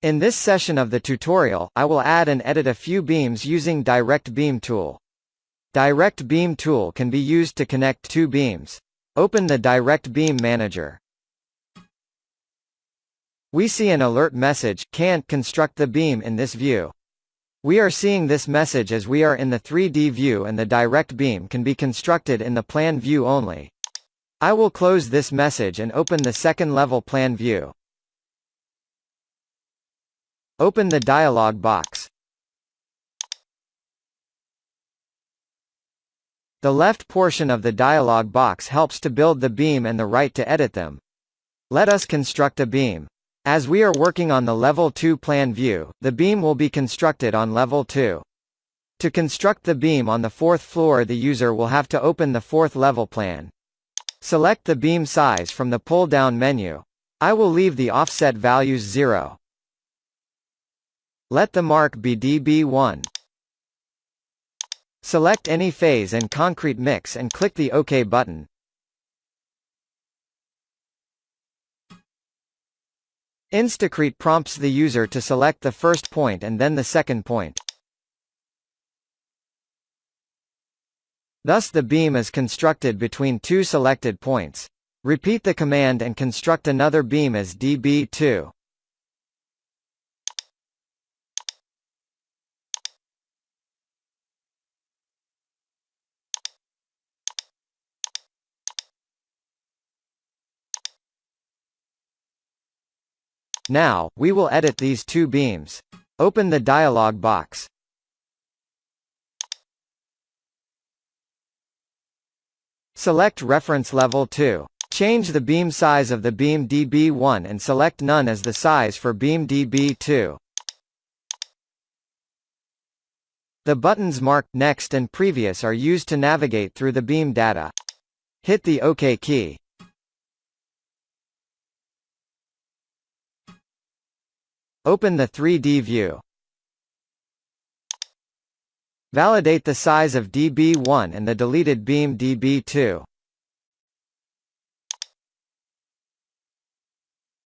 In this session of the tutorial, I will add and edit a few beams using Direct Beam tool. Direct Beam tool can be used to connect two beams. Open the Direct Beam Manager. We see an alert message, "Can't construct the beam in this view." We are seeing this message as we are in the 3D view and the direct beam can be constructed in the plan view only. I will close this message and open the second level plan view. Open the dialog box. The left portion of the dialog box helps to build the beam and the right to edit them. Let us construct a beam. As we are working on the Level 2 plan view, the beam will be constructed on Level 2. To construct the beam on the 4th floor, the user will have to open the 4th level plan. Select the beam size from the pull-down menu. I will leave the offset values 0. Let the mark be dB1. Select any phase and concrete mix and click the OK button. InstaCrete prompts the user to select the first point and then the second point. Thus the beam is constructed between two selected points. Repeat the command and construct another beam as dB2. Now, we will edit these two beams. Open the dialog box. Select Reference Level 2. Change the beam size of the beam dB1 and select None as the size for beam dB2. The buttons marked Next and Previous are used to navigate through the beam data. Hit the OK key. Open the 3D view. Validate the size of dB1 and the deleted beam dB2.